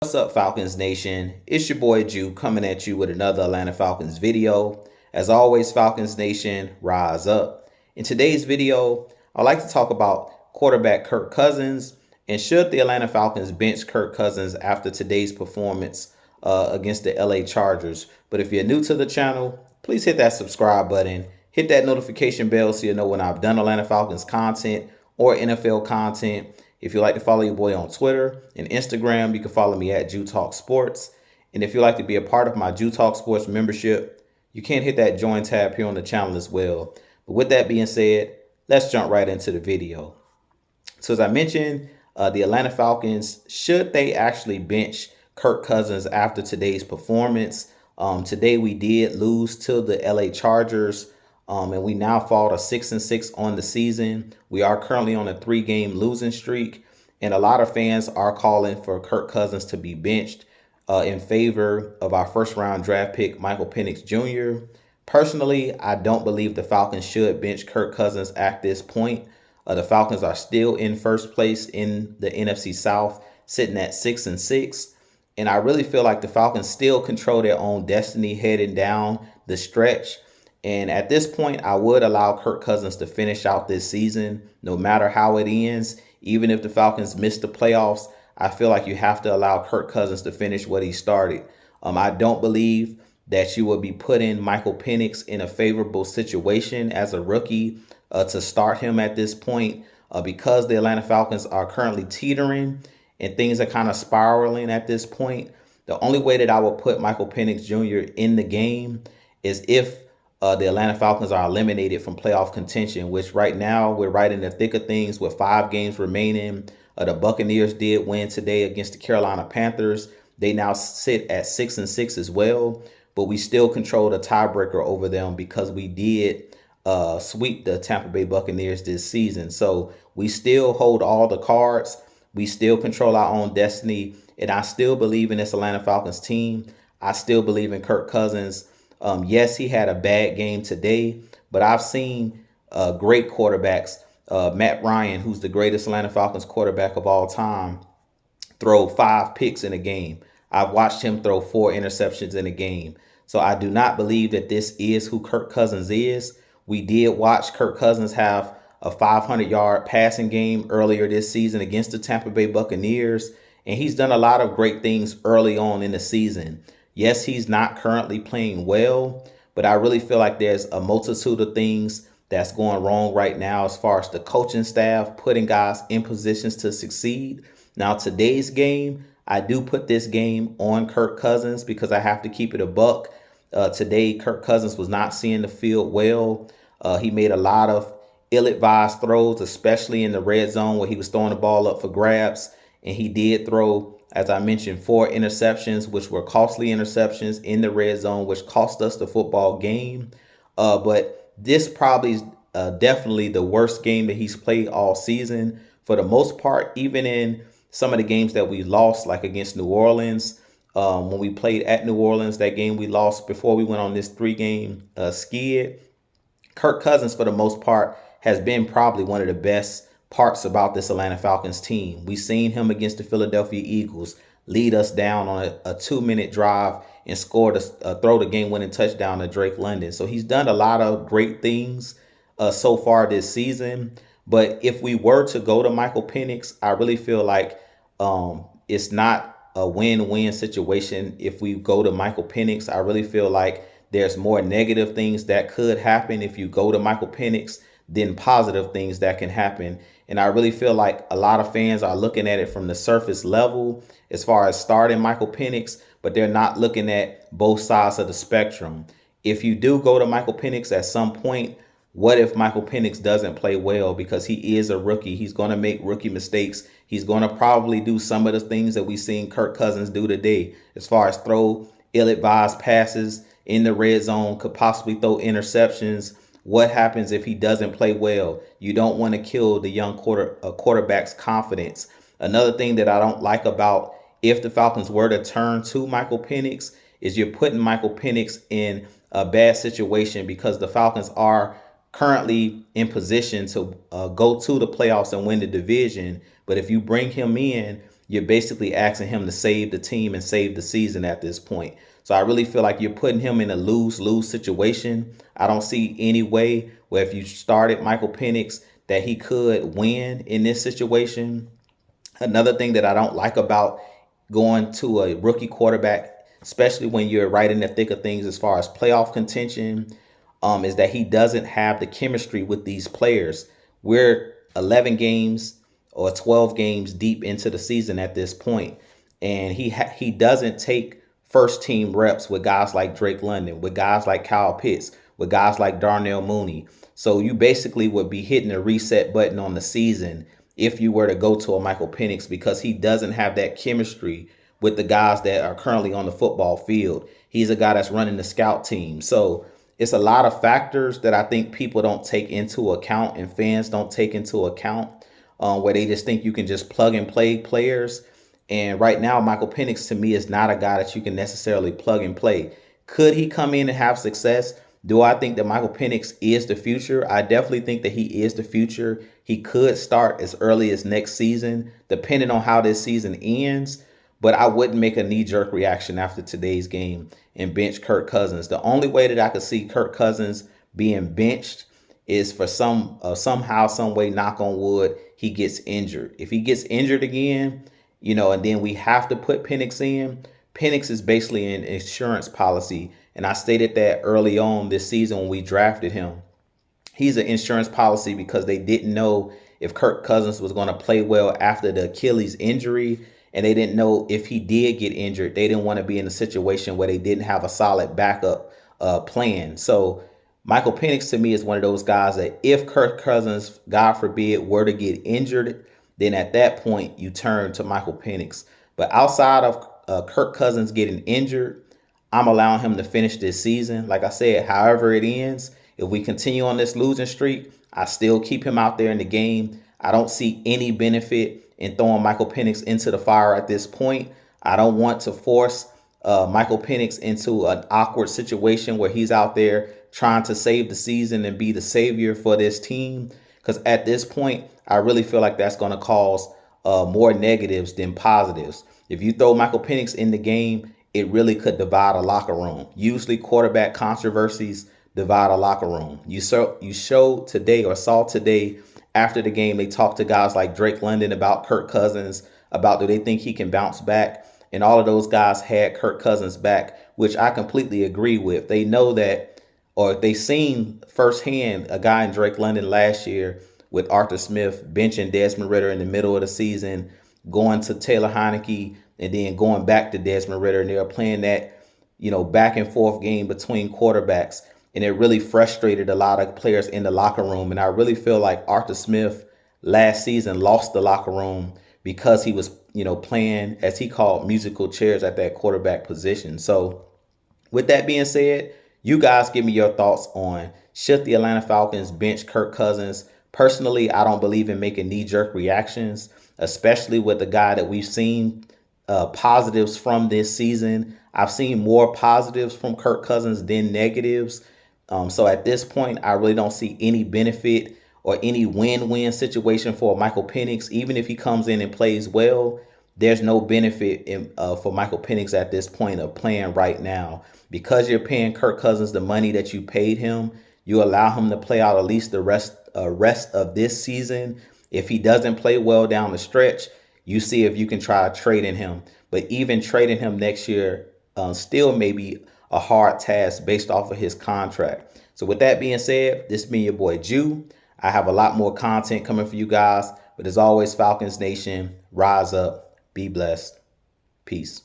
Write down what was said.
What's up, Falcons Nation? It's your boy Jew coming at you with another Atlanta Falcons video. As always, Falcons Nation, rise up. In today's video, I'd like to talk about quarterback Kirk Cousins and should the Atlanta Falcons bench Kirk Cousins after today's performance against the LA Chargers. But if you're new to the channel, please hit that subscribe button, hit that notification bell so you know when I've done Atlanta Falcons content or NFL content. If you like to follow your boy on Twitter and Instagram, you can follow me at Jew Talk Sports. And if you'd like to be a part of my Jew Talk Sports membership, you can hit that join tab here on the channel as well. But with that being said, let's jump right into the video. So as I mentioned, the Atlanta Falcons, should they actually bench Kirk Cousins after today's performance? Today we did lose to the LA Chargers. And we now fall to 6-6 on the season. We are currently on a 3-game losing streak. And a lot of fans are calling for Kirk Cousins to be benched in favor of our first-round draft pick, Michael Penix Jr. Personally, I don't believe the Falcons should bench Kirk Cousins at this point. The Falcons are still in first place in the NFC South, sitting at 6-6. And I really feel like the Falcons still control their own destiny heading down the stretch. And at this point, I would allow Kirk Cousins to finish out this season, no matter how it ends. Even if the Falcons miss the playoffs, I feel like you have to allow Kirk Cousins to finish what he started. I don't believe that you would be putting Michael Penix in a favorable situation as a rookie to start him at this point because the Atlanta Falcons are currently teetering and things are kind of spiraling at this point. The only way that I would put Michael Penix Jr. in the game is if the Atlanta Falcons are eliminated from playoff contention, which right now we're right in the thick of things with 5 games remaining. The Buccaneers did win today against the Carolina Panthers. They now sit at 6-6 as well, but we still control the tiebreaker over them because we did sweep the Tampa Bay Buccaneers this season. So we still hold all the cards. We still control our own destiny. And I still believe in this Atlanta Falcons team. I still believe in Kirk Cousins. Yes, he had a bad game today, but I've seen great quarterbacks. Matt Ryan, who's the greatest Atlanta Falcons quarterback of all time, throw 5 picks in a game. I've watched him throw 4 interceptions in a game. So I do not believe that this is who Kirk Cousins is. We did watch Kirk Cousins have a 500-yard passing game earlier this season against the Tampa Bay Buccaneers, and he's done a lot of great things early on in the season. Yes, he's not currently playing well, but I really feel like there's a multitude of things that's going wrong right now as far as the coaching staff putting guys in positions to succeed. Now, today's game, I do put this game on Kirk Cousins because I have to keep it a buck. Today, Kirk Cousins was not seeing the field well. He made a lot of ill-advised throws, especially in the red zone where he was throwing the ball up for grabs. And he did throw, as I mentioned, 4 interceptions, which were costly interceptions in the red zone, which cost us the football game. But this probably is definitely the worst game that he's played all season. For the most part, even in some of the games that we lost, like against New Orleans, when we played at New Orleans, that game we lost before we went on this 3-game skid, Kirk Cousins, for the most part, has been probably one of the best parts about this Atlanta Falcons team. We've seen him against the Philadelphia Eagles lead us down on a 2-minute drive and score throw the game-winning touchdown to Drake London. So he's done a lot of great things so far this season. But if we were to go to Michael Penix, I really feel like it's not a win-win situation. If we go to Michael Penix, I really feel like there's more negative things that could happen if you go to Michael Penix than positive things that can happen. And I really feel like a lot of fans are looking at it from the surface level as far as starting Michael Penix, but they're not looking at both sides of the spectrum. If you do go to Michael Penix at some point, what if Michael Penix doesn't play well? Because he is a rookie. He's going to make rookie mistakes. He's going to probably do some of the things that we've seen Kirk Cousins do today, as far as throw ill-advised passes in the red zone, could possibly throw interceptions. What happens if he doesn't play well? You don't want to kill the young quarterback's confidence. Another thing that I don't like about if the Falcons were to turn to Michael Penix is you're putting Michael Penix in a bad situation because the Falcons are currently in position to go to the playoffs and win the division. But if you bring him in, you're basically asking him to save the team and save the season at this point. So I really feel like you're putting him in a lose-lose situation. I don't see any way where if you started Michael Penix that he could win in this situation. Another thing that I don't like about going to a rookie quarterback, especially when you're right in the thick of things as far as playoff contention, is that he doesn't have the chemistry with these players. We're 11 games or 12 games deep into the season at this point, and he doesn't take first team reps with guys like Drake London, with guys like Kyle Pitts, with guys like Darnell Mooney. So you basically would be hitting a reset button on the season if you were to go to a Michael Penix, because he doesn't have that chemistry with the guys that are currently on the football field. He's a guy that's running the scout team. So it's a lot of factors that I think people don't take into account and fans don't take into account, where they just think you can just plug and play players. And right now, Michael Penix to me is not a guy that you can necessarily plug and play. Could he come in and have success? Do I think that Michael Penix is the future? I definitely think that he is the future. He could start as early as next season, depending on how this season ends. But I wouldn't make a knee-jerk reaction after today's game and bench Kirk Cousins. The only way that I could see Kirk Cousins being benched is for somehow, some way, knock on wood, he gets injured. If he gets injured again, and then we have to put Penix in. Penix is basically an insurance policy, and I stated that early on this season when we drafted him. He's an insurance policy because they didn't know if Kirk Cousins was going to play well after the Achilles injury, and they didn't know if he did get injured. They didn't want to be in a situation where they didn't have a solid backup plan. So Michael Penix to me is one of those guys that if Kirk Cousins, God forbid, were to get injured, then at that point you turn to Michael Penix. But outside of Kirk Cousins getting injured, I'm allowing him to finish this season. Like I said, however it ends, if we continue on this losing streak, I still keep him out there in the game. I don't see any benefit in throwing Michael Penix into the fire at this point. I don't want to force Michael Penix into an awkward situation where he's out there trying to save the season and be the savior for this team. Because at this point, I really feel like that's going to cause more negatives than positives. If you throw Michael Penix in the game, it really could divide a locker room. Usually quarterback controversies divide a locker room. You saw today after the game, they talked to guys like Drake London about Kirk Cousins, about do they think he can bounce back? And all of those guys had Kirk Cousins back, which I completely agree with. They know that, or they seen firsthand a guy in Drake London last year with Arthur Smith benching Desmond Ridder in the middle of the season, going to Taylor Heineke, and then going back to Desmond Ridder. And they were playing that, back and forth game between quarterbacks. And it really frustrated a lot of players in the locker room. And I really feel like Arthur Smith last season lost the locker room because he was, playing, as he called, musical chairs at that quarterback position. So with that being said, you guys give me your thoughts on should the Atlanta Falcons bench Kirk Cousins. Personally, I don't believe in making knee-jerk reactions, especially with a guy that we've seen positives from this season. I've seen more positives from Kirk Cousins than negatives. So at this point, I really don't see any benefit or any win-win situation for Michael Penix. Even if he comes in and plays well, there's no benefit for Michael Penix at this point of playing right now. Because you're paying Kirk Cousins the money that you paid him, you allow him to play out at least the rest of this season. If he doesn't play well down the stretch, you see if you can try to trade in him. But even trading him next year still may be a hard task based off of his contract. So with that being said, this has been your boy Jew. I have a lot more content coming for you guys. But as always, Falcons Nation, rise up, be blessed. Peace.